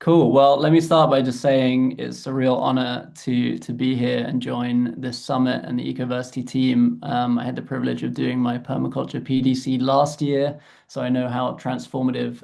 Cool. Well, let me start by just saying it's a real honor to be here and join this summit and the Ecoversity team. I had the privilege of doing my permaculture PDC last year, so I know how transformative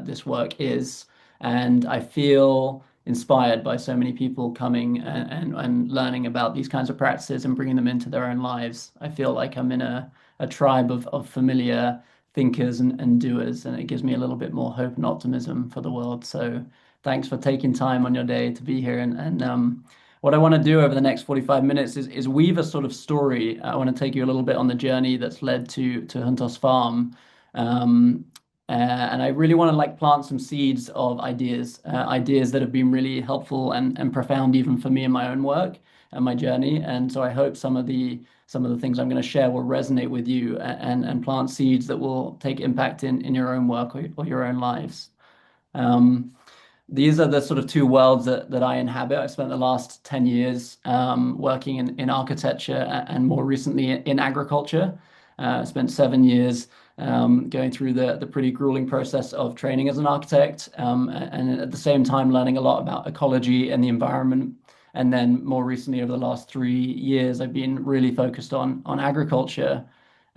this work is, and I feel inspired by so many people coming and learning about these kinds of practices and bringing them into their own lives. I feel like I'm in a tribe of familiar thinkers and doers, and it gives me a little bit more hope and optimism for the world. So thanks for taking time on your day to be here. And what I want to do over the next 45 minutes is weave a sort of story. I want to take you a little bit on the journey that's led to Juntos Farm. Um, and I really want to like plant some seeds of ideas that have been really helpful and profound even for me in my own work and my journey. And so I hope some of the things I'm going to share will resonate with you and plant seeds that will take impact in your own work or your own lives. Um, these are the sort of two worlds that I inhabit. I've spent the last 10 years working in architecture and more recently in agriculture. I spent 7 years going through the pretty grueling process of training as an architect, and at the same time learning a lot about ecology and the environment. And then more recently, over the last 3 years, I've been really focused on agriculture.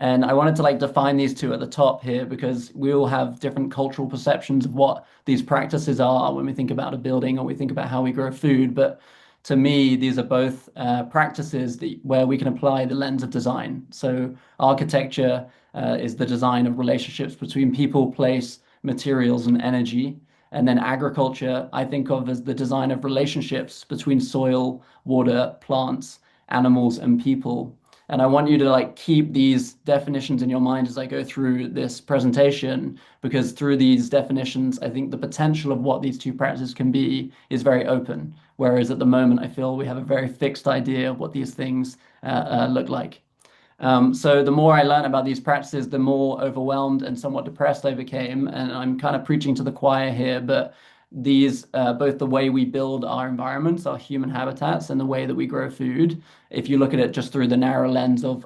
And I wanted to like define these two at the top here because we all have different cultural perceptions of what these practices are when we think about a building or we think about how we grow food. But to me, these are both practices where we can apply the lens of design. So architecture is the design of relationships between people, place, materials, and energy. And then agriculture, I think of as the design of relationships between soil, water, plants, animals, and people. And I want you to like keep these definitions in your mind as I go through this presentation, because through these definitions, I think the potential of what these two practices can be is very open. Whereas at the moment, I feel we have a very fixed idea of what these things look like. So the more I learned about these practices, the more overwhelmed and somewhat depressed I became. And I'm kind of preaching to the choir here, but these, both the way we build our environments, our human habitats, and the way that we grow food, if you look at it just through the narrow lens of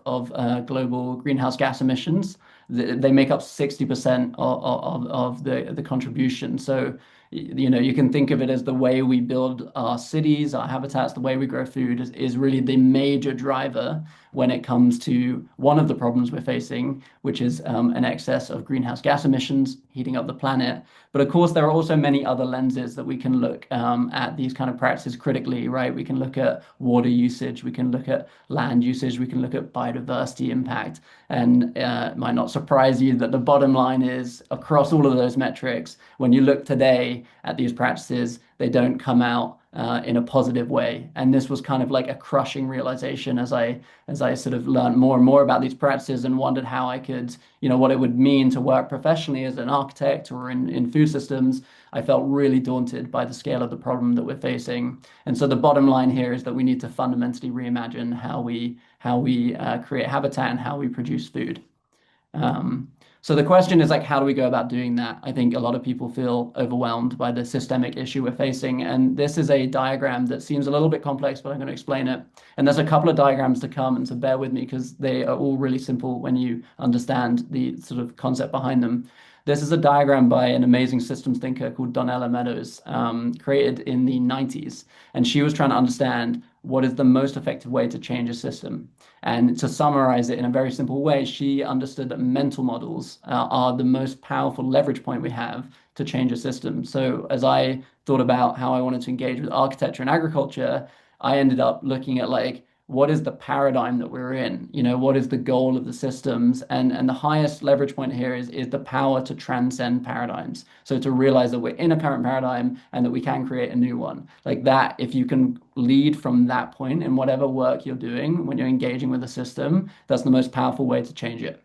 global greenhouse gas emissions, they make up 60% of the contribution. So you can think of it as the way we build our cities, our habitats, the way we grow food is really the major driver when it comes to one of the problems we're facing, which is an excess of greenhouse gas emissions heating up the planet. But of course, there are also many other lenses that we can look at these kind of practices critically, right? We can look at water usage, we can look at land usage, we can look at biodiversity impact. And it might not surprise you that the bottom line is across all of those metrics, when you look today at these practices, they don't come out in a positive way. And this was kind of like a crushing realization as I sort of learned more and more about these practices and wondered how I could, what it would mean to work professionally as an architect or in food systems. I felt really daunted by the scale of the problem that we're facing. And so the bottom line here is that we need to fundamentally reimagine how we create habitat and how we produce food. So the question is like, how do we go about doing that? I think a lot of people feel overwhelmed by the systemic issue we're facing. And this is a diagram that seems a little bit complex, but I'm going to explain it. And there's a couple of diagrams to come, and so bear with me because they are all really simple when you understand the sort of concept behind them. This is a diagram by an amazing systems thinker called Donella Meadows, created in the 90s. And she was trying to understand what is the most effective way to change a system. And to summarize it in a very simple way, she understood that mental models are the most powerful leverage point we have to change a system. So as I thought about how I wanted to engage with architecture and agriculture, I ended up looking at like, what is the paradigm that we're in? What is the goal of the systems? And the highest leverage point here is the power to transcend paradigms. So to realize that we're in a current paradigm and that we can create a new one. Like that, if you can lead from that point in whatever work you're doing when you're engaging with a system, that's the most powerful way to change it.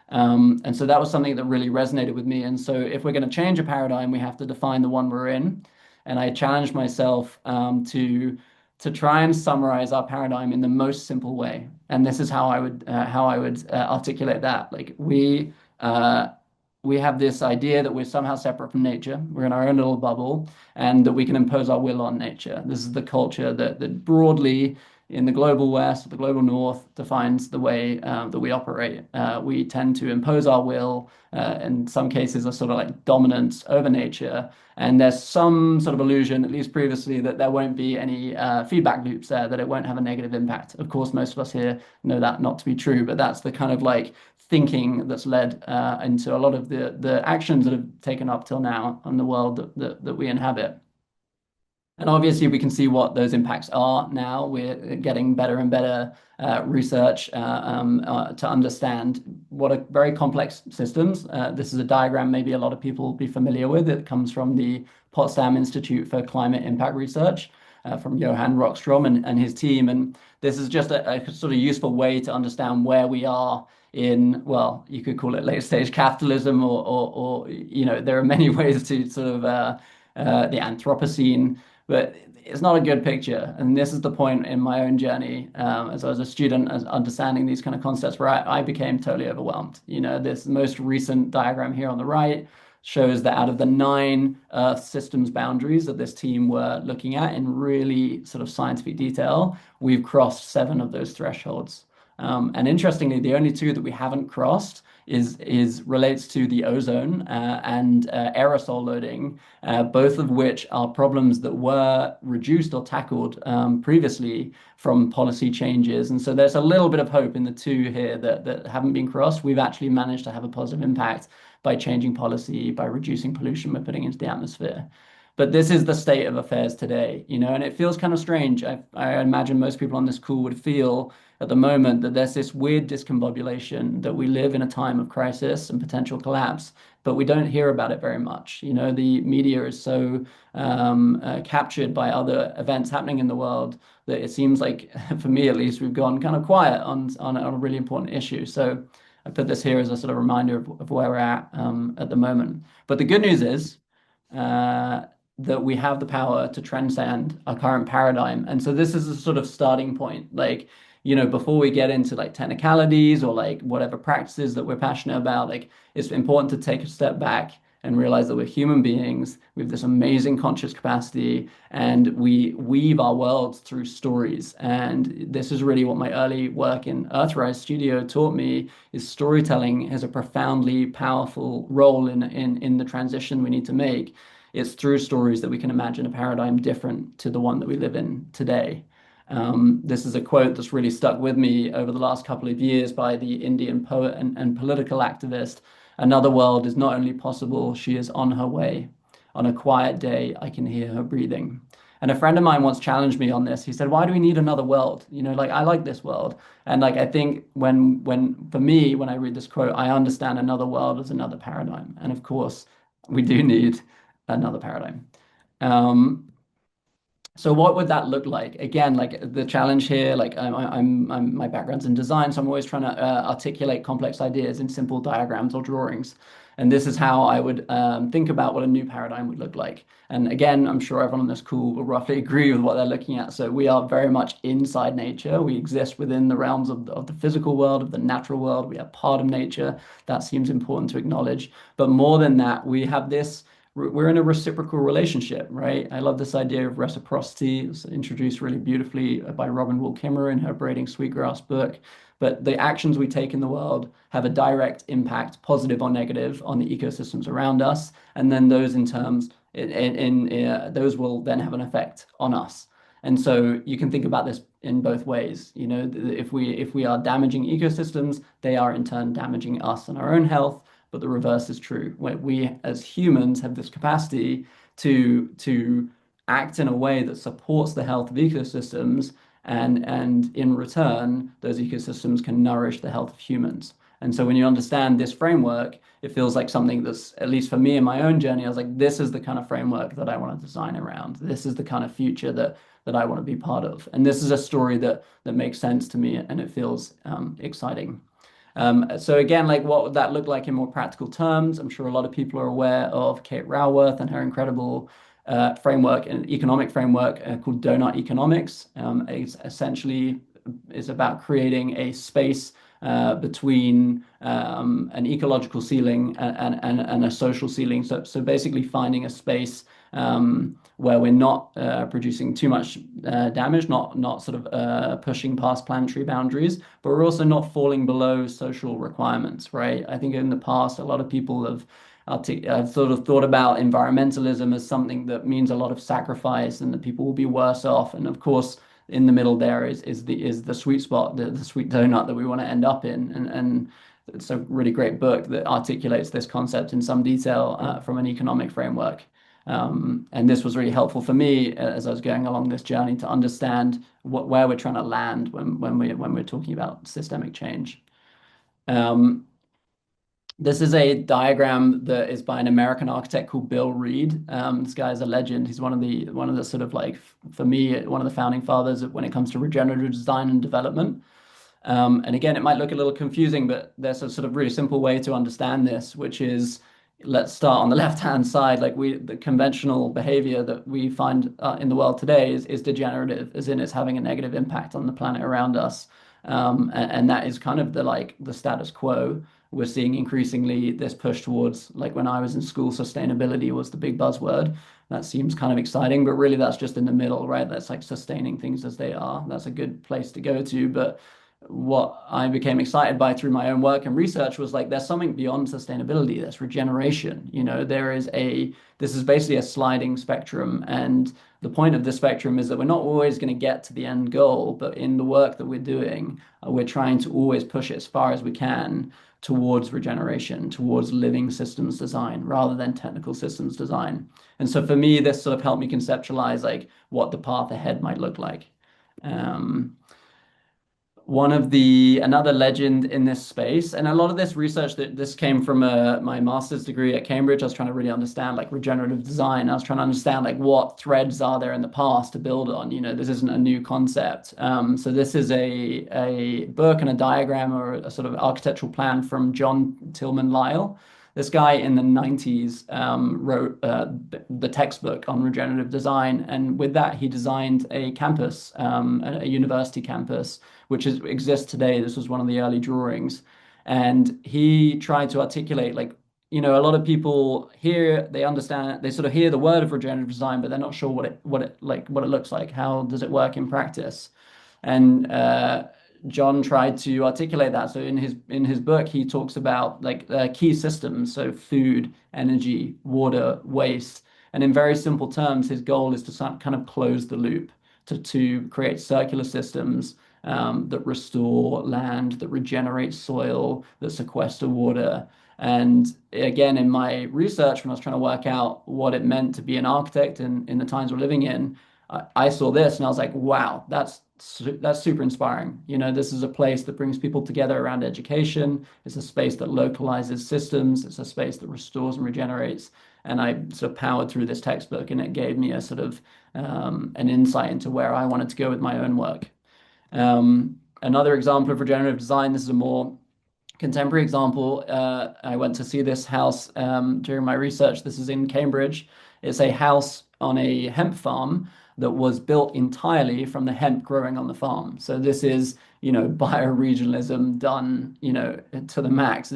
And so that was something that really resonated with me. And so if we're going to change a paradigm, we have to define the one we're in. And I challenged myself to try and summarize our paradigm in the most simple way. And this is how I would articulate that. Like we have this idea that we're somehow separate from nature. We're in our own little bubble, and that we can impose our will on nature. This is the culture that broadly in the global West, the global North defines the way that we operate. We tend to impose our will, in some cases, a sort of like dominance over nature. And there's some sort of illusion, at least previously, that there won't be any feedback loops there, that it won't have a negative impact. Of course, most of us here know that not to be true, but that's the kind of like thinking that's led into a lot of the actions that have taken up till now on the world that we inhabit. And obviously, we can see what those impacts are now. We're getting better and better research to understand what are very complex systems. This is a diagram maybe a lot of people will be familiar with. It comes from the Potsdam Institute for Climate Impact Research from Johan Rockstrom and his team. And this is just a sort of useful way to understand where we are in, well, you could call it late stage capitalism, or there are many ways to sort of the Anthropocene. But it's not a good picture. And this is the point in my own journey as I was a student, as understanding these kind of concepts, where I became totally overwhelmed. This most recent diagram here on the right shows that out of the 9 Earth systems boundaries that this team were looking at in really sort of scientific detail, we've crossed 7 of those thresholds. And interestingly, the only 2 that we haven't crossed is relates to the ozone and aerosol loading, both of which are problems that were reduced or tackled previously from policy changes. And so there's a little bit of hope in the 2 here that haven't been crossed. We've actually managed to have a positive impact by changing policy, by reducing pollution we're putting into the atmosphere. But this is the state of affairs today, and it feels kind of strange. I imagine most people on this call would feel at the moment that there's this weird discombobulation, that we live in a time of crisis and potential collapse, but we don't hear about it very much. The media is so captured by other events happening in the world that it seems like, for me at least, we've gone kind of quiet on a really important issue. So I put this here as a sort of reminder of where we're at the moment. But the good news is that we have the power to transcend our current paradigm. And so this is a sort of starting point. Like, before we get into like technicalities or like whatever practices that we're passionate about, like it's important to take a step back and realize that we're human beings. We have this amazing conscious capacity, and we weave our worlds through stories. And this is really what my early work in Earthrise Studio taught me, is storytelling has a profoundly powerful role in the transition we need to make. It's through stories that we can imagine a paradigm different to the one that we live in today. This is a quote that's really stuck with me over the last couple of years by the Indian poet and political activist. Another world is not only possible, she is on her way. On a quiet day, I can hear her breathing. And a friend of mine once challenged me on this. He said, why do we need another world? Like, I like this world. And like, I think for me, when I read this quote, I understand another world as another paradigm. And of course, we do need another paradigm. So what would that look like? Again, like the challenge here, like my background's in design, so I'm always trying to articulate complex ideas in simple diagrams or drawings. And this is how I would think about what a new paradigm would look like. And again, I'm sure everyone on this call will roughly agree with what they're looking at. So we are very much inside nature. We exist within the realms of the physical world, of the natural world. We are part of nature. That seems important to acknowledge. But more than that, we're in a reciprocal relationship, right? I love this idea of reciprocity. It was introduced really beautifully by Robin Wall Kimmerer in her Braiding Sweetgrass book. But the actions we take in the world have a direct impact, positive or negative, on the ecosystems around us. And then those those will then have an effect on us. And so you can think about this in both ways. If we are damaging ecosystems, they are in turn damaging us and our own health. But the reverse is true. We as humans have this capacity to act in a way that supports the health of ecosystems, and in return, those ecosystems can nourish the health of humans. And so when you understand this framework, it feels like something that's, at least for me in my own journey, I was like, this is the kind of framework that I want to design around. This is the kind of future that I want to be part of. And this is a story that makes sense to me, and it feels exciting. So again, like, what would that look like in more practical terms? I'm sure a lot of people are aware of Kate Raworth and her incredible framework, an economic framework called donut economics. It's essentially is about creating a space between an ecological ceiling and a social ceiling. So basically finding a space where we're not producing too much damage, not sort of pushing past planetary boundaries, but we're also not falling below social requirements, right? I think in the past, a lot of people have sort of thought about environmentalism as something that means a lot of sacrifice and that people will be worse off. And of course, in the middle there is the sweet spot, the sweet donut that we want to end up in. And it's a really great book that articulates this concept in some detail from an economic framework. And this was really helpful for me as I was going along this journey to understand where we're trying to land when we're talking about systemic change. Um, this is a diagram that is by an American architect called Bill Reed. This guy is a legend. He's one of the sort of like, for me, one of the founding fathers when it comes to regenerative design and development. And again, it might look a little confusing, but there's a sort of really simple way to understand this, which is, let's start on the left-hand side. Like the conventional behavior that we find in the world today is degenerative, as in it's having a negative impact on the planet around us. And that is kind of the status quo. We're seeing increasingly this push towards, like when I was in school, sustainability was the big buzzword. That seems kind of exciting, but really that's just in the middle, right? That's like sustaining things as they are. That's a good place to go to. But what I became excited by through my own work and research was like there's something beyond sustainability. There's regeneration. This is basically a sliding spectrum, and the point of the spectrum is that we're not always going to get to the end goal, but in the work that we're doing, we're trying to always push it as far as we can towards regeneration, towards living systems design rather than technical systems design. And so for me, this sort of helped me conceptualize like what the path ahead might look like. Another legend in this space, and a lot of this research that this came from my master's degree at Cambridge. I was trying to really understand like regenerative design. I was trying to understand like what threads are there in the past to build on. This isn't a new concept. So this is a book and a diagram or a sort of architectural plan from John Tillman Lyle. This guy in the 90s wrote the textbook on regenerative design, and with that he designed a campus, a university campus, which exists today. This was one of the early drawings. And he tried to articulate, like, a lot of people here, they sort of hear the word of regenerative design, but they're not sure what it looks like. How does it work in practice? And John tried to articulate that. So in his book, he talks about like key systems, so food, energy, water, waste. And in very simple terms, his goal is to kind of close the loop, to create circular systems that restore land, that regenerate soil, that sequester water. And again, in my research, when I was trying to work out what it meant to be an architect in the times we're living in, I saw this and I was like, wow, that's super inspiring. This is a place that brings people together around education. It's a space that localizes systems. It's a space that restores and regenerates. And I sort of powered through this textbook, and it gave me a sort of an insight into where I wanted to go with my own work. Another example of regenerative design, this is a more contemporary example. I went to see this house during my research. This is in Cambridge. It's a house on a hemp farm that was built entirely from the hemp growing on the farm. So this is, bioregionalism done, to the max.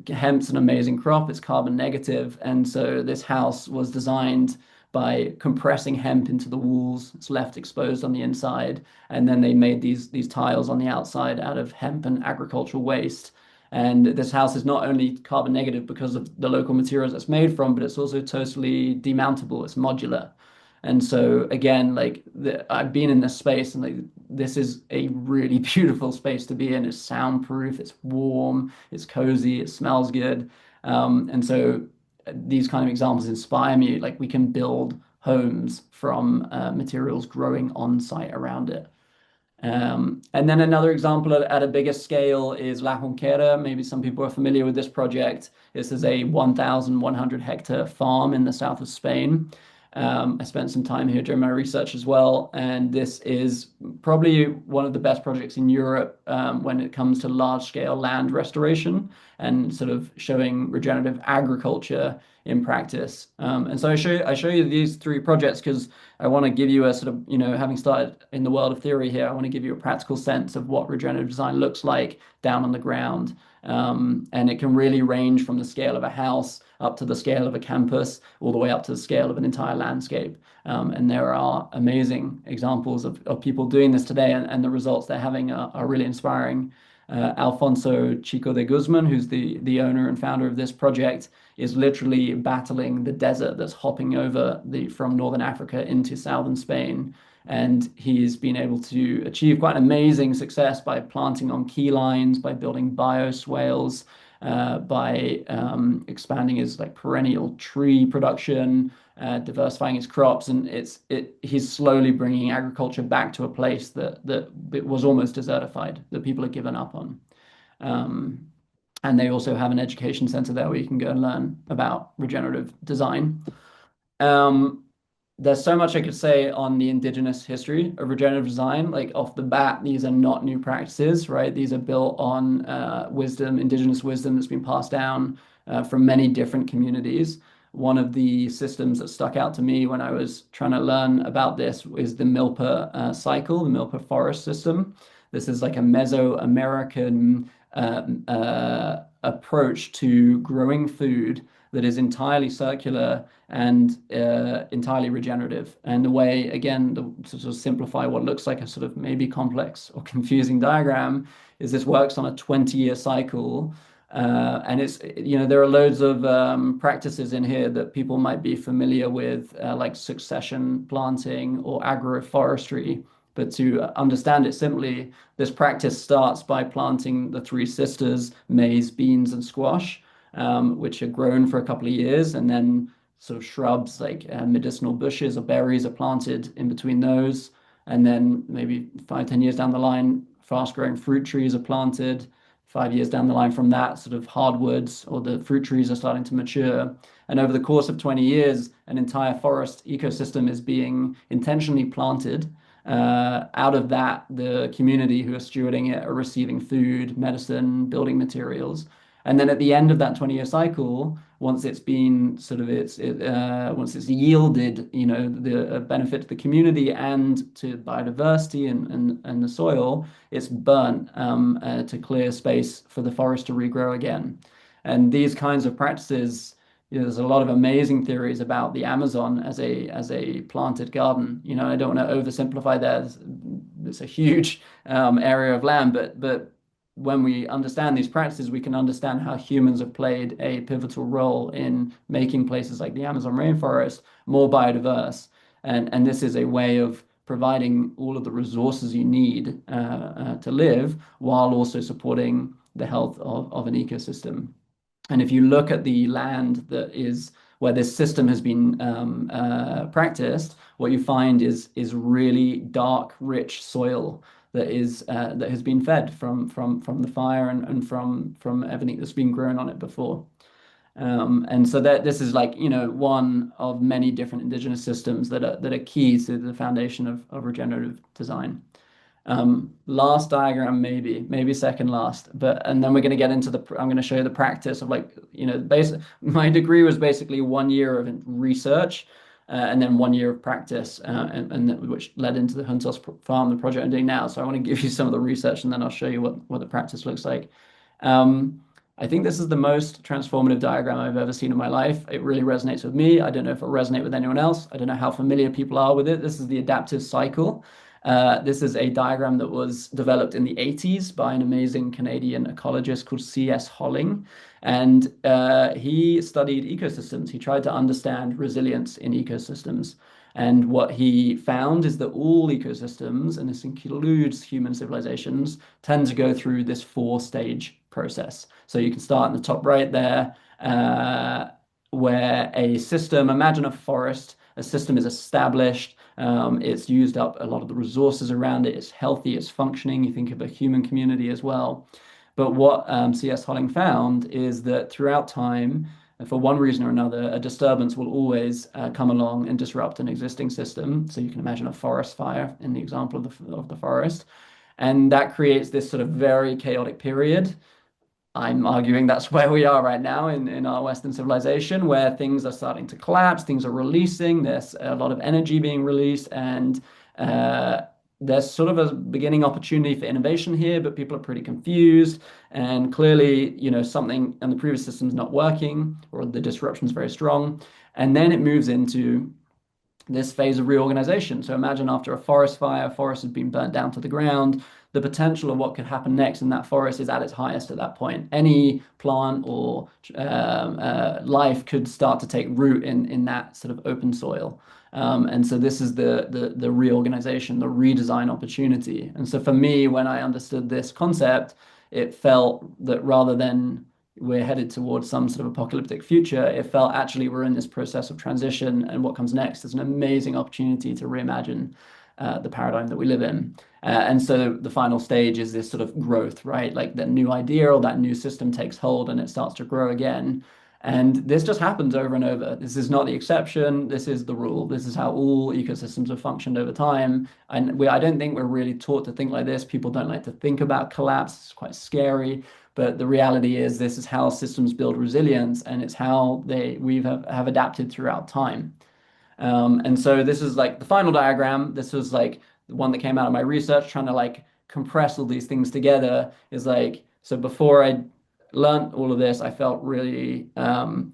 Hemp's an amazing crop. It's carbon negative. And so this house was designed by compressing hemp into the walls. It's left exposed on the inside. And then they made these tiles on the outside out of hemp and agricultural waste. And this house is not only carbon negative because of the local materials it's made from, but it's also totally demountable. It's modular. And so again, I've been in this space, and this is a really beautiful space to be in. It's soundproof, it's warm, it's cozy, it smells good. And so these kind of examples inspire me. Like we can build homes from materials growing on site around it. And then another example at a bigger scale is La Jonquera. Maybe some people are familiar with this project. This is a 1,100 hectare farm in the south of Spain. I spent some time here during my research as well, and this is probably one of the best projects in Europe when it comes to large-scale land restoration and sort of showing regenerative agriculture in practice. And so I show you these three projects because I want to give you a sort of, having started in the world of theory here, I want to give you a practical sense of what regenerative design looks like down on the ground. And it can really range from the scale of a house up to the scale of a campus, all the way up to the scale of an entire landscape. And there are amazing examples of people doing this today, and the results they're having are really inspiring. Alfonso Chico de Guzman, who's the owner and founder of this project, is literally battling the desert that's hopping over from northern Africa into southern Spain. And he's been able to achieve quite amazing success by planting on key lines, by building bioswales, by expanding his like perennial tree production, diversifying his crops, and he's slowly bringing agriculture back to a place that it was almost desertified, that people had given up on. Um, and they also have an education center there where you can go and learn about regenerative design. Um, there's so much I could say on the indigenous history of regenerative design. Like off the bat, these are not new practices, right? These are built on wisdom, indigenous wisdom that's been passed down from many different communities. One of the systems that stuck out to me when I was trying to learn about this is the Milpa cycle, the Milpa forest system. This is like a Mesoamerican approach to growing food that is entirely circular and entirely regenerative. And the way, again, to sort of simplify what looks like a sort of maybe complex or confusing diagram, is this works on a 20-year cycle. And there are loads of practices in here that people might be familiar with, like succession planting or agroforestry. But to understand it simply, this practice starts by planting the three sisters, maize, beans, and squash, which are grown for a couple of years, and then sort of shrubs like medicinal bushes or berries are planted in between those. And then maybe 5, 10 years down the line, fast-growing fruit trees are planted. 5 years down the line from that, sort of hardwoods or the fruit trees are starting to mature. And over the course of 20 years, an entire forest ecosystem is being intentionally planted. Out of that, the community who are stewarding it are receiving food, medicine, building materials. And then at the end of that 20-year cycle, once it's been sort of once it's yielded, the benefit to the community and to biodiversity and the soil, it's burnt to clear space for the forest to regrow again. And these kinds of practices, there's a lot of amazing theories about the Amazon as a planted garden. I don't want to oversimplify that. It's a huge area of land, but when we understand these practices, we can understand how humans have played a pivotal role in making places like the Amazon rainforest more biodiverse. And this is a way of providing all of the resources you need to live while also supporting the health of an ecosystem. And if you look at the land that is where this system has been practiced, what you find is really dark, rich soil that has been fed from the fire and from everything that's been grown on it before. And so that this is like one of many different indigenous systems that are key to the foundation of regenerative design. Last diagram, maybe second last, and then we're going to get into I'm going to show you the practice of my degree was basically 1 year of research, and then 1 year of practice, and which led into the Juntos farm, the project I'm doing now. So I want to give you some of the research and then I'll show you what the practice looks like. I think this is the most transformative diagram I've ever seen in my life. It really resonates with me. I don't know if it'll resonate with anyone else. I don't know how familiar people are with it. This is the adaptive cycle. This is a diagram that was developed in the 80s by an amazing Canadian ecologist called C.S. Holling. And he studied ecosystems. He tried to understand resilience in ecosystems. And what he found is that all ecosystems, and this includes human civilizations, tend to go through this 4-stage process. So you can start in the top right there, where a system, imagine a forest, a system is established, it's used up a lot of the resources around it, it's healthy, it's functioning. You think of a human community as well. But what C.S. Holling found is that throughout time, for one reason or another, a disturbance will always come along and disrupt an existing system. So you can imagine a forest fire in the example of the forest. And that creates this sort of very chaotic period. I'm arguing that's where we are right now in our Western civilization, where things are starting to collapse, things are releasing, there's a lot of energy being released, and there's sort of a beginning opportunity for innovation here, but people are pretty confused. And clearly, something in the previous system's not working or the disruption's very strong. And then it moves into this phase of reorganization. So imagine after a forest fire, forest has been burnt down to the ground. The potential of what could happen next in that forest is at its highest at that point. Any plant or life could start to take root in that sort of open soil. And so this is the reorganization, the redesign opportunity. And so for me, when I understood this concept, it felt that rather than we're headed towards some sort of apocalyptic future, it felt actually we're in this process of transition, and what comes next is an amazing opportunity to reimagine the paradigm that we live in. And so the final stage is this sort of growth, right? Like that new idea or that new system takes hold and it starts to grow again. And this just happens over and over. This is not the exception. This is the rule. This is how all ecosystems have functioned over time. And I don't think we're really taught to think like this. People don't like to think about collapse. It's quite scary. But the reality is this is how systems build resilience, and it's how have adapted throughout time. And so this is like the final diagram. This was like the one that came out of my research, trying to like compress all these things together. Is like, so before I learned all of this, I felt really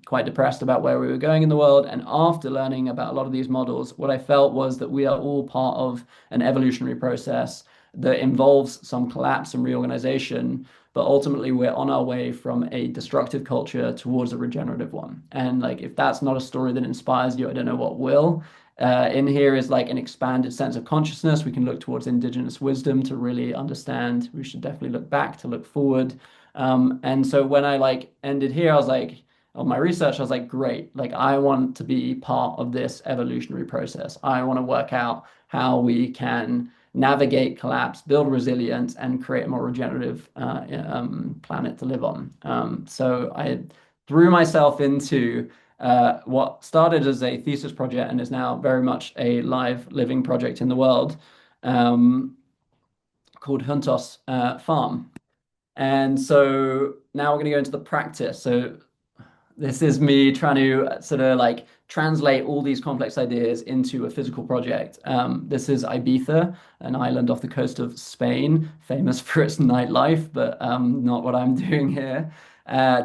quite depressed about where we were going in the world. And after learning about a lot of these models, what I felt was that we are all part of an evolutionary process that involves some collapse and reorganization, but ultimately we're on our way from a destructive culture towards a regenerative one. And like, if that's not a story that inspires you, I don't know what will. In here is like an expanded sense of consciousness. We can look towards indigenous wisdom to really understand. We should definitely look back to look forward. And so when I like ended here, I was like, on my research, I was like, great, like I want to be part of this evolutionary process. I want to work out how we can navigate collapse, build resilience, and create a more regenerative planet to live on. So I threw myself into what started as a thesis project and is now very much a live living project in the world, um, called Juntos Farm. And so now we're going to go into the practice. So this is me trying to sort of like translate all these complex ideas into a physical project. This is Ibiza, an island off the coast of Spain, famous for its nightlife, but not what I'm doing here.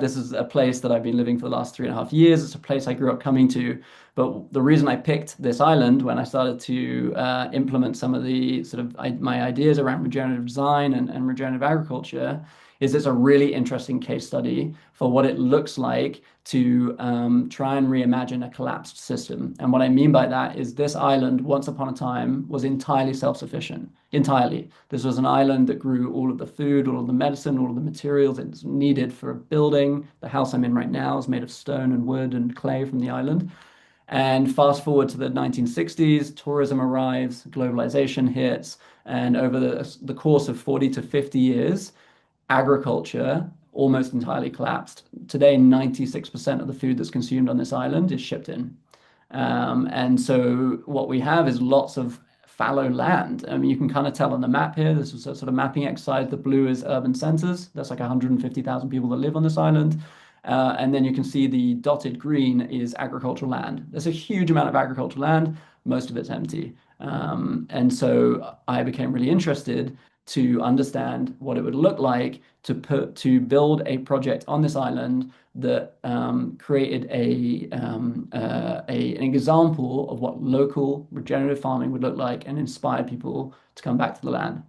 This is a place that I've been living for the last 3.5 years. It's a place I grew up coming to. But the reason I picked this island when I started to implement some of the sort of my ideas around regenerative design and regenerative agriculture is it's a really interesting case study for what it looks like to try and reimagine a collapsed system. And what I mean by that is this island, once upon a time, was entirely self-sufficient. Entirely. This was an island that grew all of the food, all of the medicine, all of the materials it's needed for building. The house I'm in right now is made of stone and wood and clay from the island. And fast forward to the 1960s, tourism arrives, globalization hits, and over the course of 40 to 50 years, agriculture almost entirely collapsed. Today, 96% of the food that's consumed on this island is shipped in. And so what we have is lots of fallow land. I mean, you can kind of tell on the map here, this is a sort of mapping exercise. The blue is urban centers. That's like 150,000 people that live on this island. And then you can see the dotted green is agricultural land. There's a huge amount of agricultural land. Most of it's empty. And so I became really interested to understand what it would look like to build a project on this island that created an example of what local regenerative farming would look like and inspired people to come back to the land.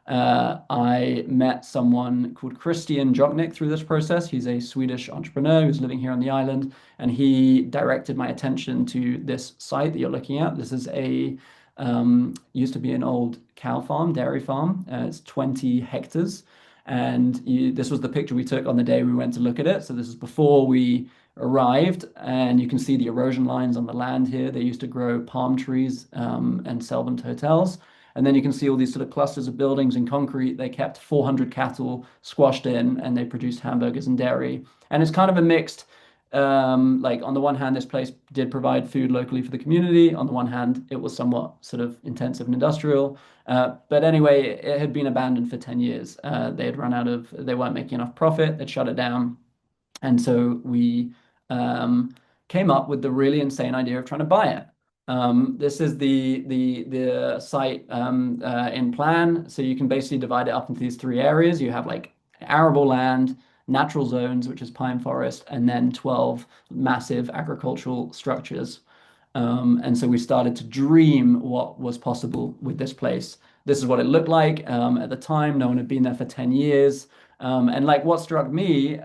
I met someone called Christian Joknik through this process. He's a Swedish entrepreneur who's living here on the island, and he directed my attention to this site that you're looking at. This is used to be an old cow farm, dairy farm. It's 20 hectares. And this was the picture we took on the day we went to look at it. So this is before we arrived, and you can see the erosion lines on the land here. They used to grow palm trees and sell them to hotels. And then you can see all these sort of clusters of buildings in concrete. They kept 400 cattle squashed in, and they produced hamburgers and dairy. And it's kind of a mixed, like on the one hand, this place did provide food locally for the community. On the one hand, it was somewhat sort of intensive and industrial. But anyway, it had been abandoned for 10 years. They weren't making enough profit. They'd shut it down. And so we came up with the really insane idea of trying to buy it. This is the site in plan. So you can basically divide it up into these three areas. You have like arable land, natural zones, which is pine forest, and then 12 massive agricultural structures. And so we started to dream what was possible with this place. This is what it looked like at the time. No one had been there for 10 years. And like what struck me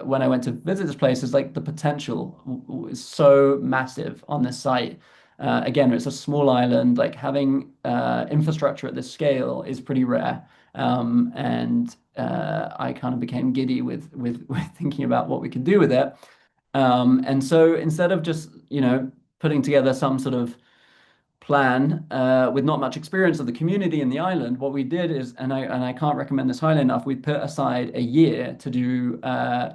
when I went to visit this place is like the potential is so massive on this site. Again, it's a small island. Like having infrastructure at this scale is pretty rare. And I kind of became giddy with thinking about what we could do with it. And so instead of just, putting together some sort of plan with not much experience of the community and the island, what we did is, and I can't recommend this highly enough, we put aside a year to do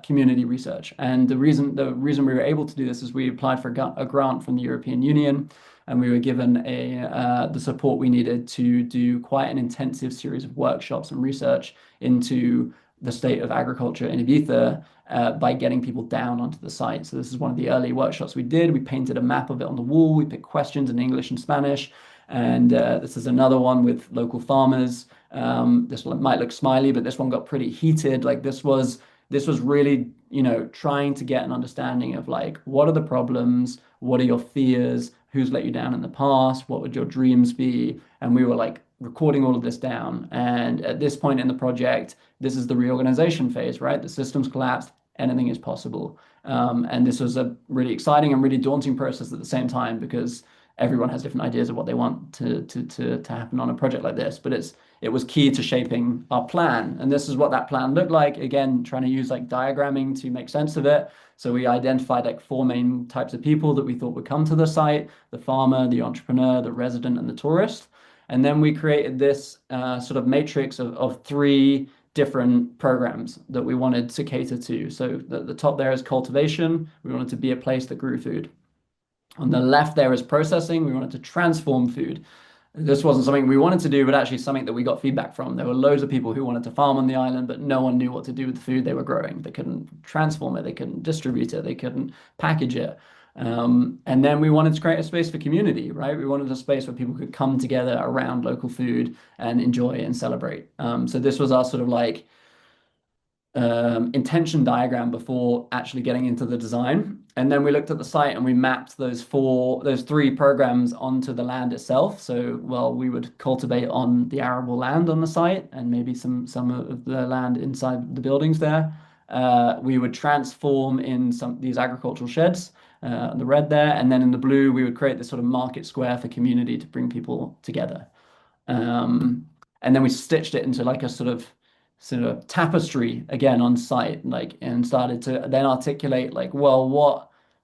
community research. And the reason we were able to do this is we applied for a grant from the European Union, and we were given the support we needed to do quite an intensive series of workshops and research into the state of agriculture in Ibiza by getting people down onto the site. So this is one of the early workshops we did. We painted a map of it on the wall. We picked questions in English and Spanish. And this is another one with local farmers. This one might look smiley, but this one got pretty heated. Like this was really, trying to get an understanding of like, what are the problems? What are your fears? Who's let you down in the past? What would your dreams be? And we were like recording all of this down. And at this point in the project, this is the reorganization phase, right? The system's collapsed, anything is possible. And this was a really exciting and really daunting process at the same time because everyone has different ideas of what they want to happen on a project like this. But it was key to shaping our plan. And this is what that plan looked like. Again, trying to use like diagramming to make sense of it. So we identified like four main types of people that we thought would come to the site: the farmer, the entrepreneur, the resident, and the tourist. And then we created this sort of matrix of three different programs that we wanted to cater to. So the top there is cultivation. We wanted to be a place that grew food. On the left there is processing. We wanted to transform food. This wasn't something we wanted to do, but actually something that we got feedback from. There were loads of people who wanted to farm on the island, but no one knew what to do with the food they were growing. They couldn't transform it, they couldn't distribute it, they couldn't package it. And then we wanted to create a space for community, right? We wanted a space where people could come together around local food and enjoy and celebrate. So this was our sort of like intention diagram before actually getting into the design. And then we looked at the site and we mapped those three programs onto the land itself. So, well, we would cultivate on the arable land on the site and maybe some of the land inside the buildings there. We would transform in these agricultural sheds, the red there, and then in the blue we would create this sort of market square for community to bring people together. And then we stitched it into like a sort of tapestry again on site, like, and started to then articulate like, well,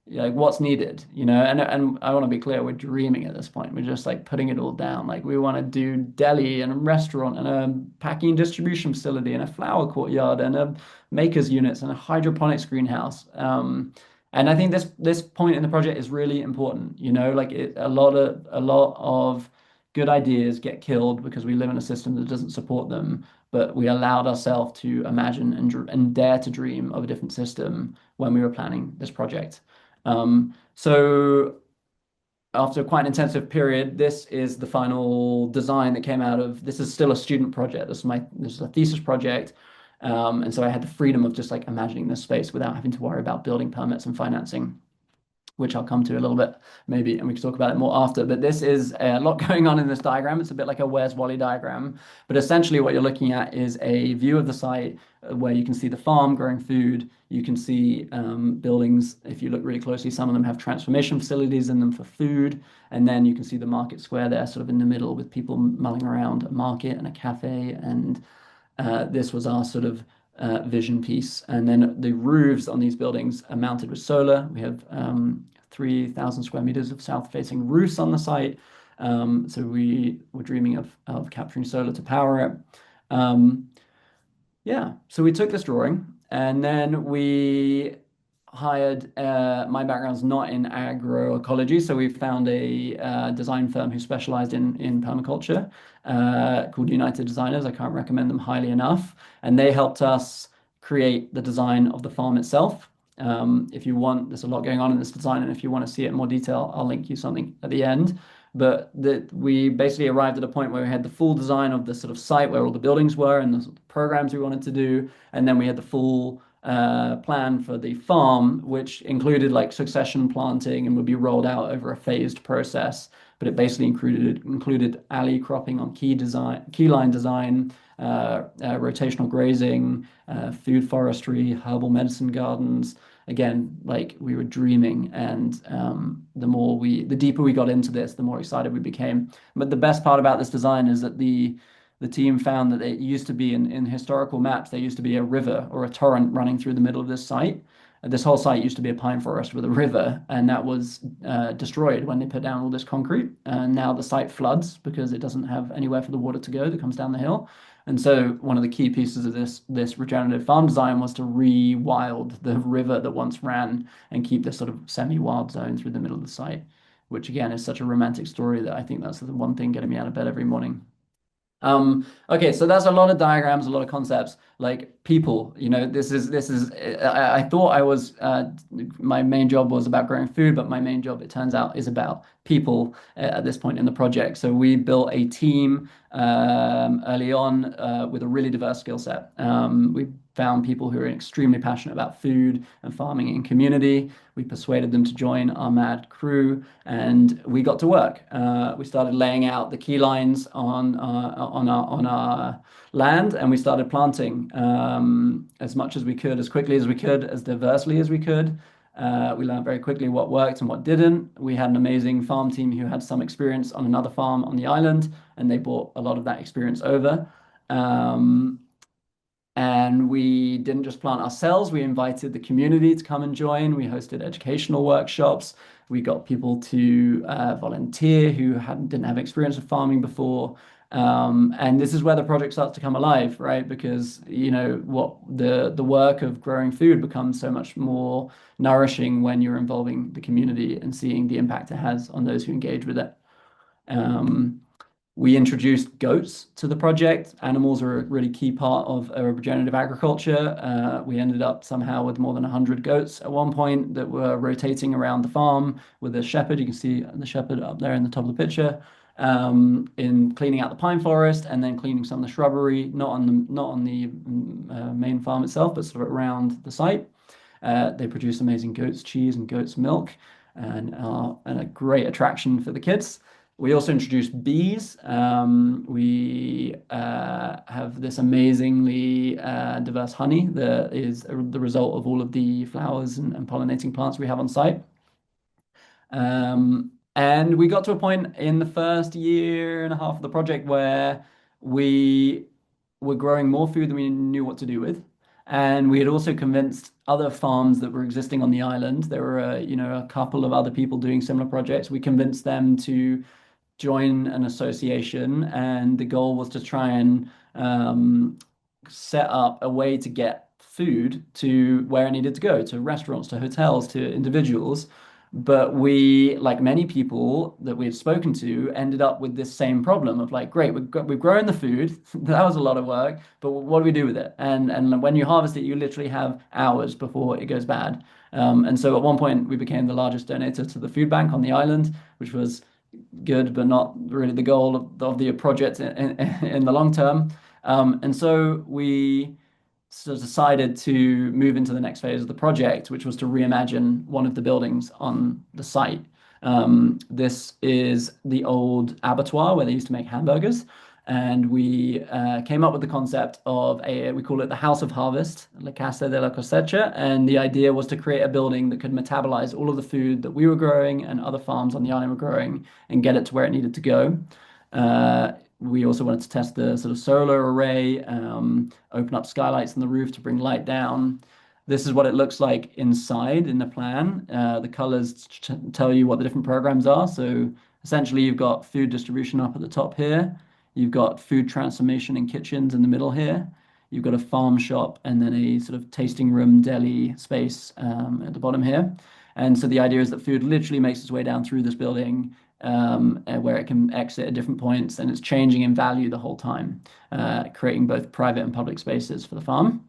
what's needed, and I want to be clear, we're dreaming at this point. We're just like putting it all down. Like we want to do deli and a restaurant and a packing and distribution facility and a flower courtyard and a maker's units and a hydroponics greenhouse. And I think this point in the project is really important. Like a lot of good ideas get killed because we live in a system that doesn't support them. But we allowed ourselves to imagine and dare to dream of a different system when we were planning this project. So after quite an intensive period, this is the final design that came out of. This is still a student project. This is a thesis project. And so I had the freedom of just like imagining this space without having to worry about building permits and financing, which I'll come to a little bit maybe, and we can talk about it more after. But this is a lot going on in this diagram. It's a bit like a Where's Wally diagram. But essentially what you're looking at is a view of the site where you can see the farm growing food. You can see buildings. If you look really closely, some of them have transformation facilities in them for food. And then you can see the market square there sort of in the middle with people mulling around a market and a cafe. And this was our sort of vision piece. And then the roofs on these buildings are mounted with solar. We have 3,000 square meters of south-facing roofs on the site. So we were dreaming of capturing solar to power it. Yeah, so we took this drawing and then we hired, my background's not in agroecology, so we found a design firm who specialized in permaculture called United Designers. I can't recommend them highly enough. And they helped us create the design of the farm itself. If you want, there's a lot going on in this design, and if you want to see it in more detail, I'll link you something at the end. But that we basically arrived at a point where we had the full design of the sort of site where all the buildings were and the sort of programs we wanted to do, and then we had the full plan for the farm, which included like succession planting and would be rolled out over a phased process. But it basically included alley cropping on key line design, rotational grazing, food forestry, herbal medicine gardens. Again, like we were dreaming, and the deeper we got into this, the more excited we became. But the best part about this design is that the team found that it used to be in historical maps, there used to be a river or a torrent running through the middle of this site. This whole site used to be a pine forest with a river, and that was destroyed when they put down all this concrete. And now the site floods because it doesn't have anywhere for the water to go that comes down the hill. And so one of the key pieces of this regenerative farm design was to re-wild the river that once ran and keep this sort of semi-wild zone through the middle of the site, which again is such a romantic story that I think that's the one thing getting me out of bed every morning. Okay, so that's a lot of diagrams, a lot of concepts, like people, I thought my main job was about growing food, but my main job, it turns out, is about people at this point in the project. So we built a team early on with a really diverse skill set. We found people who are extremely passionate about food and farming and community. We persuaded them to join our mad crew, and we got to work. We started laying out the key lines on our land, and we started planting as much as we could, as quickly as we could, as diversely as we could. We learned very quickly what worked and what didn't. We had an amazing farm team who had some experience on another farm on the island, and they brought a lot of that experience over. And we didn't just plant ourselves, we invited the community to come and join. We hosted educational workshops. We got people to volunteer who didn't have experience of farming before. And this is where the project starts to come alive, right? Because, what the work of growing food becomes so much more nourishing when you're involving the community and seeing the impact it has on those who engage with it. We introduced goats to the project. Animals are a really key part of regenerative agriculture. We ended up somehow with more than 100 goats at one point that were rotating around the farm with a shepherd. You can see the shepherd up there in the top of the picture, in cleaning out the pine forest and then cleaning some of the shrubbery, not on the main farm itself, but sort of around the site. They produce amazing goat's cheese and goat's milk, and a great attraction for the kids. We also introduced bees. We have this amazingly diverse honey that is the result of all of the flowers and pollinating plants we have on site. And we got to a point in the first year and a half of the project where we were growing more food than we knew what to do with. And we had also convinced other farms that were existing on the island. There were, a couple of other people doing similar projects. We convinced them to join an association, and the goal was to try and set up a way to get food to where it needed to go, to restaurants, to hotels, to individuals. But we, like many people that we had spoken to, ended up with this same problem of like, great, we've grown the food. That was a lot of work, but what do we do with it? And when you harvest it, you literally have hours before it goes bad. And so at one point, we became the largest donor to the food bank on the island, which was good, but not really the goal of the project in the long term. And so we sort of decided to move into the next phase of the project, which was to reimagine one of the buildings on the site. This is the old abattoir where they used to make hamburgers. And we came up with the concept of we call it the House of Harvest, La Casa de la Cosecha. And the idea was to create a building that could metabolize all of the food that we were growing and other farms on the island were growing and get it to where it needed to go. We also wanted to test the sort of solar array, open up skylights on the roof to bring light down. This is what it looks like inside in the plan. The colors tell you what the different programs are. So essentially, you've got food distribution up at the top here. You've got food transformation and kitchens in the middle here. You've got a farm shop and then a sort of tasting room deli space at the bottom here. And so the idea is that food literally makes its way down through this building where it can exit at different points, and it's changing in value the whole time, creating both private and public spaces for the farm.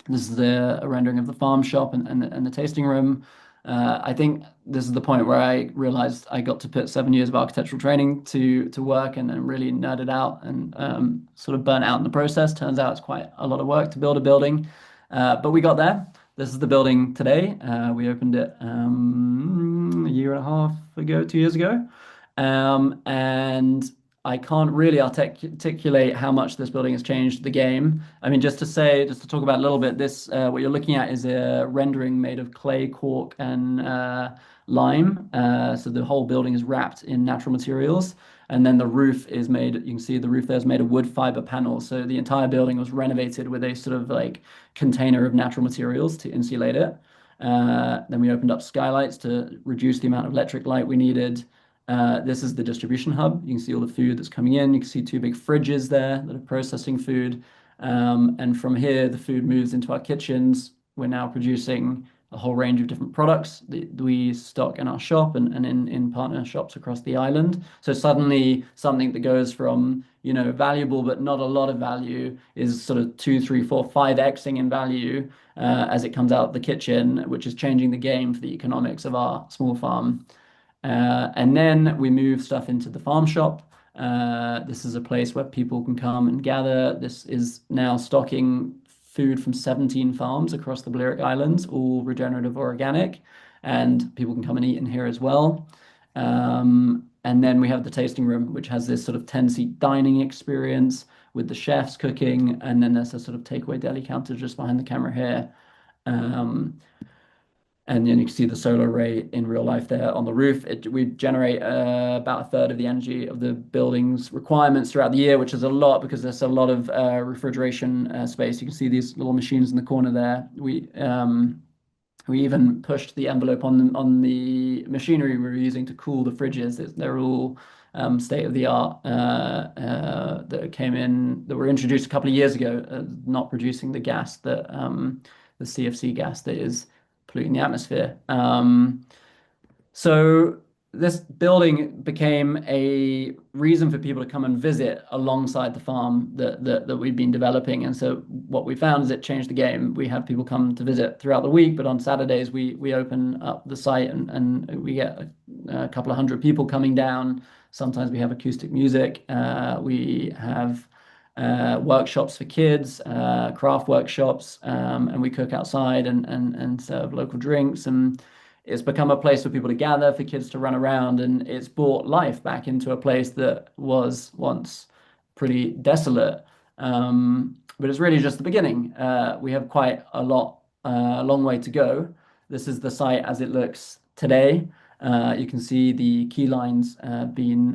This is a rendering of the farm shop and the tasting room. I think this is the point where I realized I got to put 7 years of architectural training to work and really nerded out and sort of burnt out in the process. Turns out it's quite a lot of work to build a building, but we got there. This is the building today. We opened it a year and a half ago, 2 years ago. And I can't really articulate how much this building has changed the game. I mean, just to talk about a little bit, this what you're looking at is a rendering made of clay, cork, and lime. So the whole building is wrapped in natural materials, and then the roof is made. You can see the roof there is made of wood fiber panels. So the entire building was renovated with a sort of like container of natural materials to insulate it. Then we opened up skylights to reduce the amount of electric light we needed. This is the distribution hub. You can see all the food that's coming in. You can see two big fridges there that are processing food. And from here, the food moves into our kitchens. We're now producing a whole range of different products that we stock in our shop and in partner shops across the island. So suddenly something that goes from, valuable but not a lot of value is sort of two, three, four, five Xing in value as it comes out of the kitchen, which is changing the game for the economics of our small farm. And then we move stuff into the farm shop. This is a place where people can come and gather. This is now stocking food from 17 farms across the Balearic Islands, all regenerative or organic, and people can come and eat in here as well. And then we have the tasting room, which has this sort of 10-seat dining experience with the chefs cooking, and then there's a sort of takeaway deli counter just behind the camera here. Um, and then you can see the solar array in real life there on the roof. We generate about a third of the energy of the building's requirements throughout the year, which is a lot because there's a lot of refrigeration space. You can see these little machines in the corner there. We even pushed the envelope on the machinery we were using to cool the fridges. They're all state of the art that were introduced a couple of years ago, not producing the gas the CFC gas that is polluting the atmosphere. So this building became a reason for people to come and visit alongside the farm that we've been developing. And so what we found is it changed the game. We have people come to visit throughout the week, but on Saturdays we open up the site and we get a couple of hundred people coming down. Sometimes we have acoustic music. We have workshops for kids, craft workshops, and we cook outside and serve local drinks. And it's become a place for people to gather, for kids to run around, and it's brought life back into a place that was once pretty desolate. But it's really just the beginning. We have quite a long way to go. This is the site as it looks today. You can see the key lines being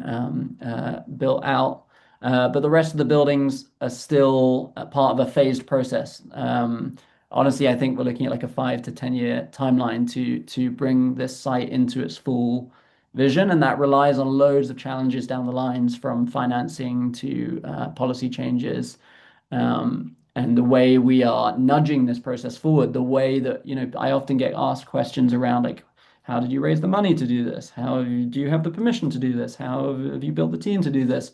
built out. But the rest of the buildings are still a part of a phased process. Honestly, I think we're looking at like a 5 to 10 year timeline to bring this site into its full vision, and that relies on loads of challenges down the lines, from financing to policy changes, and the way we are nudging this process forward. The way that I often get asked questions around like, how did you raise the money to do this? Do you have the permission to do this? How have you built the team to do this?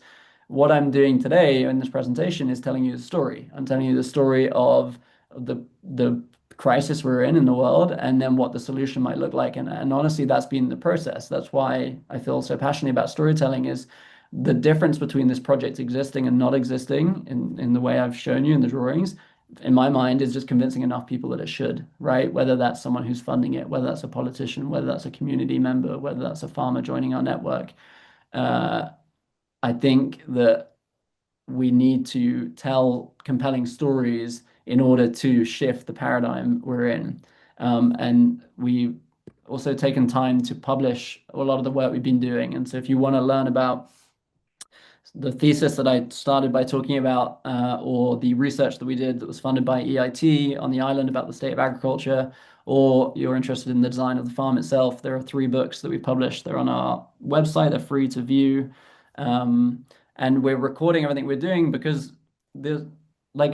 What I'm doing today in this presentation is telling you the story. I'm telling you the story of the crisis we're in the world, and then what the solution might look like. And honestly, that's been the process. That's why I feel so passionate about storytelling, is the difference between this project existing and not existing in the way I've shown you in the drawings, in my mind, is just convincing enough people that it should, right? Whether that's someone who's funding it, whether that's a politician, whether that's a community member, whether that's a farmer joining our network. I think that we need to tell compelling stories in order to shift the paradigm we're in. And we've also taken time to publish a lot of the work we've been doing. And so if you want to learn about the thesis that I started by talking about, or the research that we did that was funded by EIT on the island about the state of agriculture, or you're interested in the design of the farm itself, there are 3 books that we published. They're on our website, they're free to view. And we're recording everything we're doing because there's like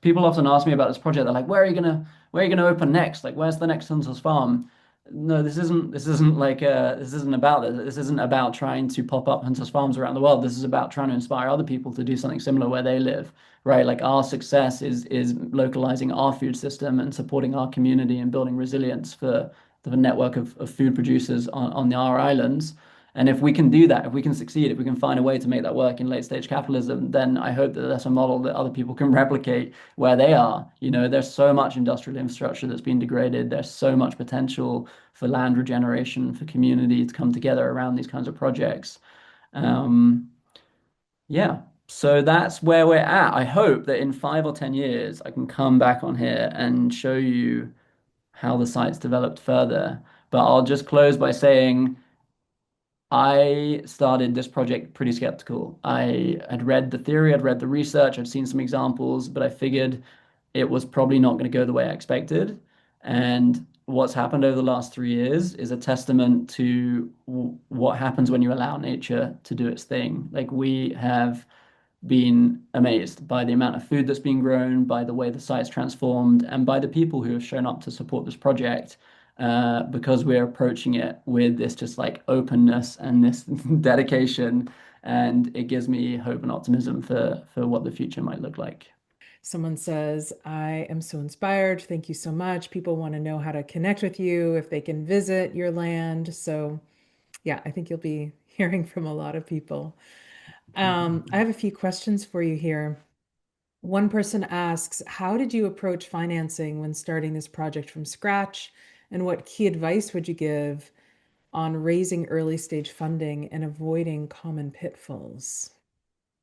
people often ask me about this project. They're like, where are you gonna open next? Like, where's the next Juntos farm? No, this isn't about this. This isn't about trying to pop up Hunters farms around the world. This is about trying to inspire other people to do something similar where they live, right? Like our success is localizing our food system and supporting our community and building resilience for the network of food producers on our islands. And if we can do that, if we can succeed, if we can find a way to make that work in late stage capitalism, then I hope that that's a model that other people can replicate where they are. You know, there's so much industrial infrastructure that's been degraded. There's so much potential for land regeneration, for community to come together around these kinds of projects. Um, yeah, so that's where we're at. I hope that in 5 or 10 years, I can come back on here and show you how the site's developed further. But I'll just close by saying I started this project pretty skeptical. I had read the theory, I'd read the research, I'd seen some examples, but I figured it was probably not going to go the way I expected. And what's happened over the last 3 years is a testament to what happens when you allow nature to do its thing. Like we have been amazed by the amount of food that's been grown, by the way the site's transformed, and by the people who have shown up to support this project. Because we're approaching it with this just like openness and this dedication, and it gives me hope and optimism for what the future might look like. Someone says, I am so inspired. Thank you so much. People want to know how to connect with you, if they can visit your land. So, yeah, I think you'll be hearing from a lot of people. I have a few questions for you here. One person asks, how did you approach financing when starting this project from scratch? And what key advice would you give on raising early stage funding and avoiding common pitfalls?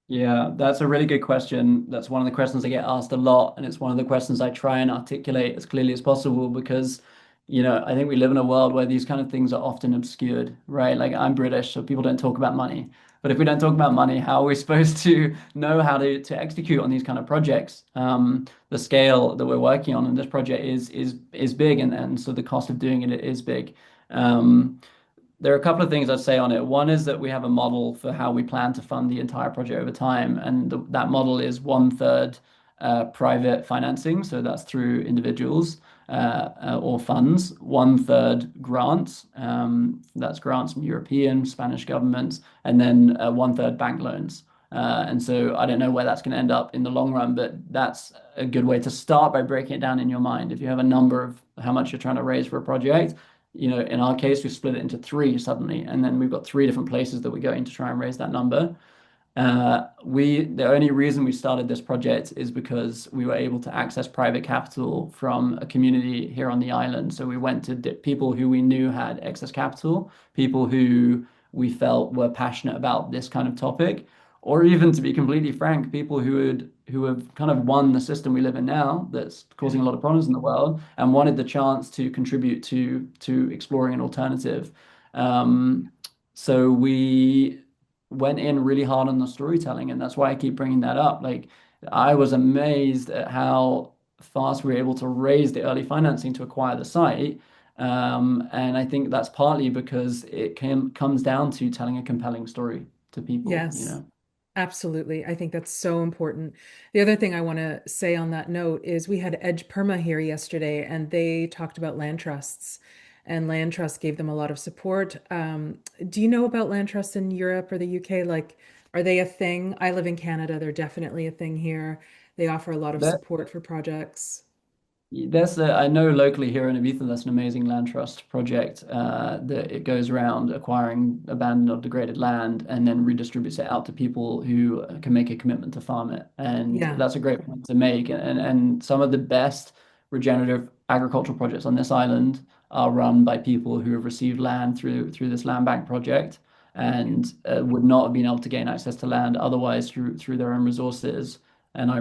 Yeah, that's a really good question. That's one of the questions I get asked a lot, and it's one of the questions I try and articulate as clearly as possible because, I think we live in a world where these kind of things are often obscured, right? Like I'm British, so people don't talk about money. But if we don't talk about money, how are we supposed to know how to execute on these kind of projects? The scale that we're working on in this project is big, and so the cost of doing it is big. Um, there are a couple of things I'd say on it. One is that we have a model for how we plan to fund the entire project over time, and that model is 1/3 private financing, so that's through individuals or funds. 1/3 grants, that's grants from European, Spanish governments, and then 1/3 bank loans. And so I don't know where that's going to end up in the long run, but that's a good way to start by breaking it down in your mind. If you have a number of how much you're trying to raise for a project, in our case, we split it into three suddenly, and then we've got three different places that we're going to try and raise that number. The only reason we started this project is because we were able to access private capital from a community here on the island. So we went to people who we knew had excess capital, people who we felt were passionate about this kind of topic, or even to be completely frank, people who have kind of won the system we live in now that's causing a lot of problems in the world and wanted the chance to contribute to exploring an alternative. Um, so we went in really hard on the storytelling, and that's why I keep bringing that up. Like, I was amazed at how fast we were able to raise the early financing to acquire the site. And I think that's partly because comes down to telling a compelling story to people, Yes, absolutely. I think that's so important. The other thing I want to say on that note is we had Edge Perma here yesterday, and they talked about land trusts, and land trust gave them a lot of support. Do you know about land trusts in Europe or the UK? Like, are they a thing? I live in Canada. They're definitely a thing here. They offer a lot of That support for projects. I know locally here in Ibiza, that's an amazing land trust project that it goes around acquiring abandoned or degraded land and then redistributes it out to people who can make a commitment to farm it. And Yeah, that's a great point to make. And some of the best regenerative agricultural projects on this island are run by people who have received land through this land bank project and would not have been able to gain access to land otherwise through their own resources. And I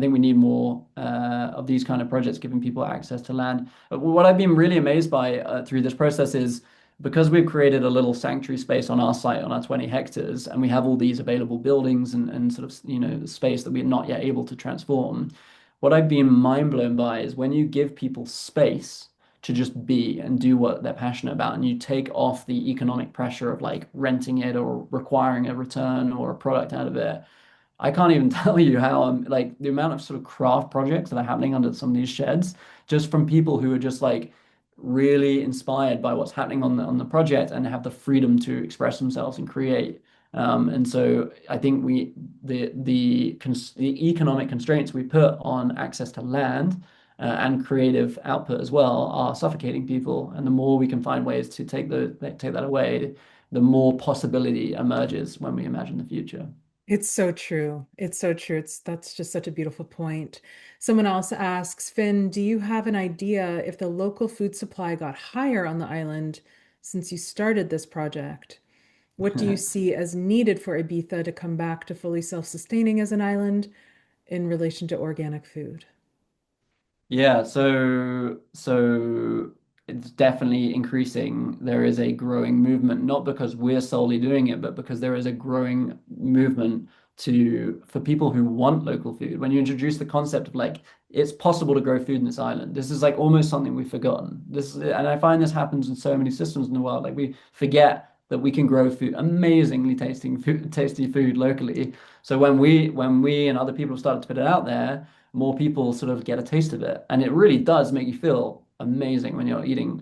think we need more of these kind of projects giving people access to land. What I've been really amazed by through this process is because we've created a little sanctuary space on our site on our 20 hectares, and we have all these available buildings and sort of, the space that we're not yet able to transform. What I've been mind blown by is when you give people space to just be and do what they're passionate about, and you take off the economic pressure of like renting it or requiring a return or a product out of it. I can't even tell you how like the amount of sort of craft projects that are happening under some of these sheds, just from people who are just like really inspired by what's happening on the project and have the freedom to express themselves and create. And so I think the economic constraints we put on access to land and creative output as well are suffocating people. And the more we can find ways to take that away, the more possibility emerges when we imagine the future. It's so true. It's so true. That's just such a beautiful point. Someone else asks, Finn, do you have an idea if the local food supply got higher on the island since you started this project? What do you see as needed for Ibiza to come back to fully self-sustaining as an island in relation to organic food? Yeah, so it's definitely increasing. There is a growing movement, not because we're solely doing it, but because there is a growing movement for people who want local food. When you introduce the concept of like it's possible to grow food in this island, this is like almost something we've forgotten. And I find this happens in so many systems in the world. Like we forget that we can grow food, amazingly tasty food locally. So when we and other people have started to put it out there, more people sort of get a taste of it. And it really does make you feel amazing when you're eating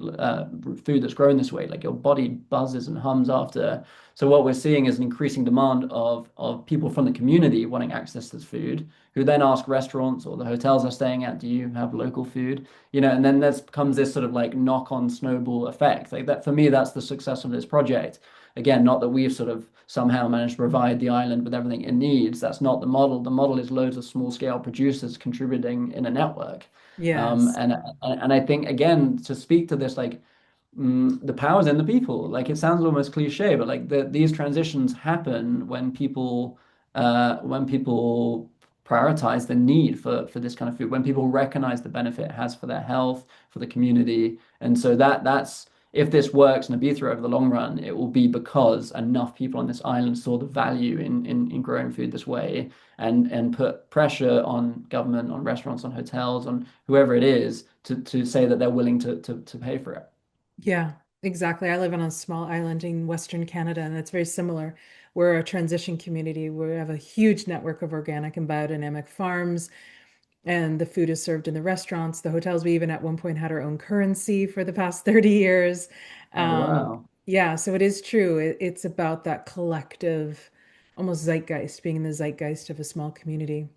food that's grown this way. Like your body buzzes and hums after. So what we're seeing is an increasing demand of people from the community wanting access to this food, who then ask restaurants or the hotels they're staying at, do you have local food? And then there comes this sort of like knock-on snowball effect. Like that for me, that's the success of this project. Again, not that we've sort of somehow managed to provide the island with everything it needs. That's not the model. The model is loads of small scale producers contributing in a network. Um, Yes. and and I think again to speak to this like the power's in the people. Like it sounds almost cliche, but like these transitions happen when people prioritize the need for this kind of food, when people recognize the benefit it has for their health, for the community. And so that's if this works in Ibiza over the long run, it will be because enough people on this island saw the value in growing food this way and put pressure on government, on restaurants, on hotels, on whoever it is to say that they're willing to pay for it. Yeah, exactly. I live on a small island in Western Canada, and it's very similar. We're a transition community. We have a huge network of organic and biodynamic farms, and the food is served in the restaurants, the hotels. We even at one point had our own currency for the past 30 years. Oh, Um, wow. yeah, so it is true. It's about that collective, almost zeitgeist, being in the zeitgeist of a small community.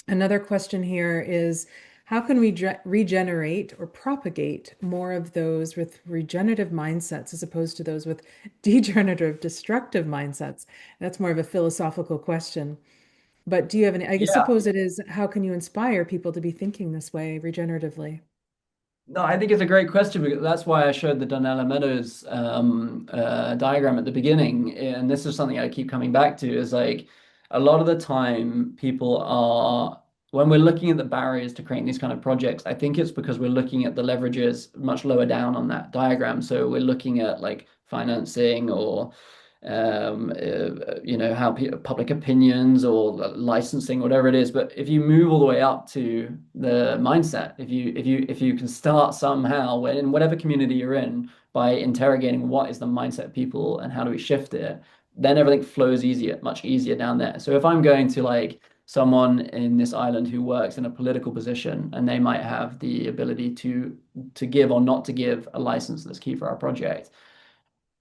Another question here is how can we regenerate or propagate more of those with regenerative mindsets as opposed to those with degenerative, destructive mindsets? That's more of a philosophical question. But do you have any? I guess Yeah. suppose it is how can you inspire people to be thinking this way regeneratively? No, I think it's a great question because that's why I showed the Donella Meadows diagram at the beginning. And this is something I keep coming back to is like a lot of the time people are, when we're looking at the barriers to creating these kind of projects, I think it's because we're looking at the leverages much lower down on that diagram. So we're looking at like financing or how public opinions or licensing, whatever it is. But if you move all the way up to the mindset, if you can start somehow when in whatever community you're in by interrogating what is the mindset of people and how do we shift it, then everything flows easier, much easier down there. So if I'm going to like someone in this island who works in a political position and they might have the ability to give or not to give a license that's key for our project,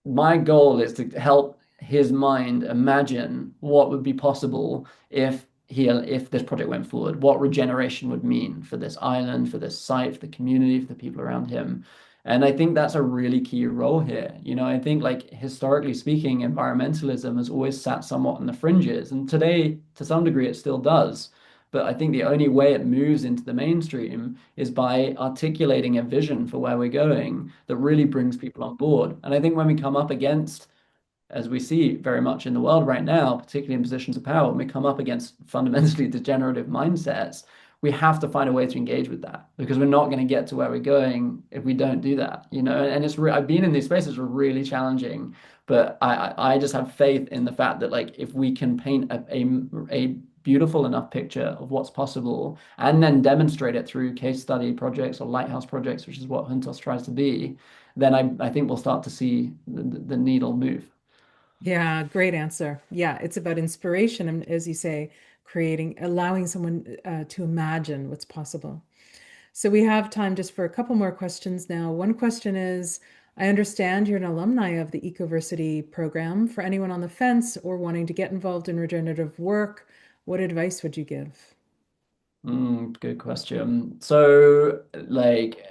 my goal is to help his mind imagine what would be possible if this project went forward, what regeneration would mean for this island, for this site, for the community, for the people around him. And I think that's a really key role here. I think like historically speaking, environmentalism has always sat somewhat on the fringes. And today, to some degree, it still does. But I think the only way it moves into the mainstream is by articulating a vision for where we're going that really brings people on board. And I think when we come up against, as we see very much in the world right now, particularly in positions of power, when we come up against fundamentally degenerative mindsets, we have to find a way to engage with that because we're not going to get to where we're going if we don't do that. And I've been in these spaces are really challenging, but I just have faith in the fact that like if we can paint a beautiful enough picture of what's possible and then demonstrate it through case study projects or lighthouse projects, which is what Juntos tries to be, then I think we'll start to see the needle move. Yeah, great answer. Yeah, it's about inspiration and, as you say, allowing someone to imagine what's possible. So we have time just for a couple more questions now. One question is, I understand you're an alumni of the Ecoversity program. For anyone on the fence or wanting to get involved in regenerative work, what advice would you give? Good question. So, like,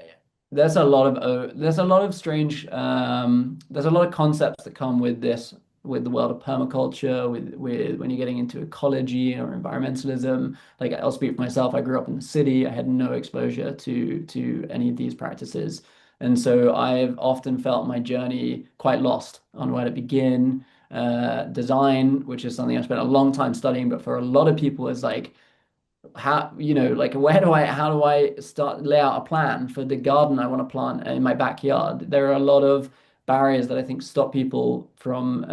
there's a lot of strange there's a lot of concepts that come with this with the world of permaculture, with when you're getting into ecology or environmentalism. Like, I'll speak for myself. I grew up in the city. I had no exposure to any of these practices, and so I've often felt my journey quite lost on where to begin. Design, which is something I spent a long time studying, but for a lot of people is like how like how do I start lay out a plan for the garden I want to plant in my backyard? There are a lot of barriers that I think stop people from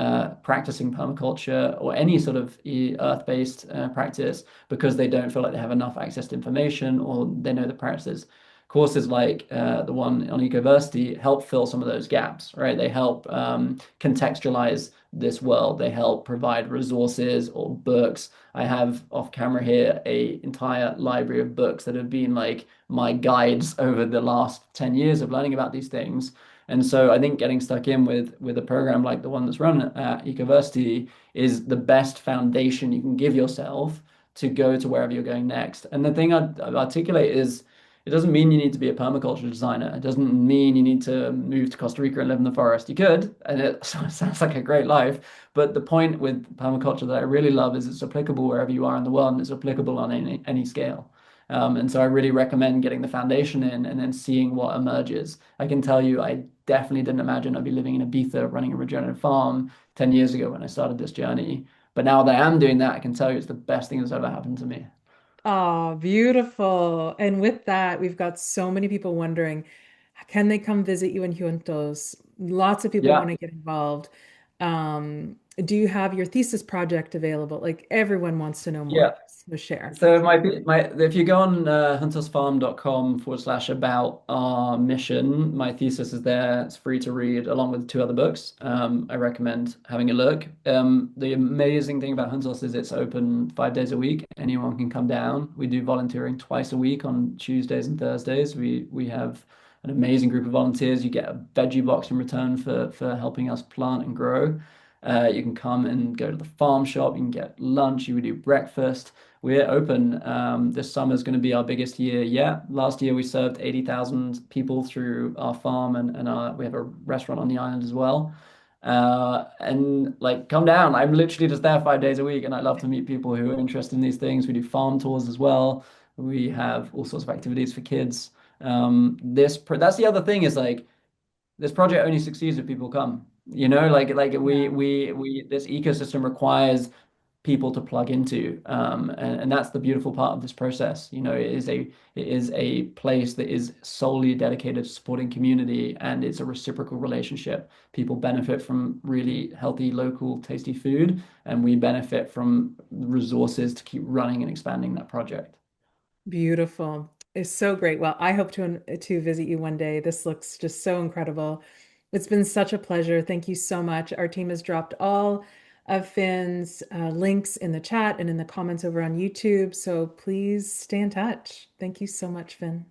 practicing permaculture or any sort of earth-based practice because they don't feel like they have enough access to information or they know the practices. Courses like the one on Ecoversity help fill some of those gaps, right? They help contextualize this world. They help provide resources or books. I have off camera here a entire library of books that have been like my guides over the last 10 years of learning about these things. And so I think getting stuck in with a program like the one that's run at Ecoversity is the best foundation you can give yourself to go to wherever you're going next. And the thing I'd articulate is it doesn't mean you need to be a permaculture designer. It doesn't mean you need to move to Costa Rica and live in the forest. You could, and it sounds like a great life. But the point with permaculture that I really love is it's applicable wherever you are in the world and it's applicable on any scale. And so I really recommend getting the foundation in and then seeing what emerges. I can tell you, I definitely didn't imagine I'd be living in Ibiza running a regenerative farm 10 years ago when I started this journey. But now that I am doing that, I can tell you it's the best thing that's ever happened to me. Oh, beautiful. And with that, we've got so many people wondering, can they come visit you in Juntos? Lots of people want Yeah. to get involved. Do you have your thesis project available? Like everyone wants to know more. Yeah. So share. So my if you go on huntersfarm.com/about our mission, my thesis is there. It's free to read along with two other books. I recommend having a look. The amazing thing about Huntos is it's open 5 days a week. Anyone can come down. We do volunteering twice a week on Tuesdays and Thursdays. We have an amazing group of volunteers. You get a veggie box in return for helping us plant and grow. You can come and go to the farm shop. You can get lunch. You would do breakfast. We're open. This summer is going to be our biggest year yet. Last year we served 80,000 people through our farm and we have a restaurant on the island as well. And like come down. I'm literally just there 5 days a week and I love to meet people who are interested in these things. We do farm tours as well. We have all sorts of activities for kids. That's the other thing is like this project only succeeds if people come. Like Yeah. we this ecosystem requires people to plug into, and that's the beautiful part of this process. It is a place that is solely dedicated to supporting community, and it's a reciprocal relationship. People benefit from really healthy, local, tasty food, and we benefit from resources to keep running and expanding that project. Beautiful. It's so great. Well, I hope to visit you one day. This looks just so incredible. It's been such a pleasure. Thank you so much. Our team has dropped all of Finn's links in the chat and in the comments over on YouTube. So please stay in touch. Thank you so much, Finn.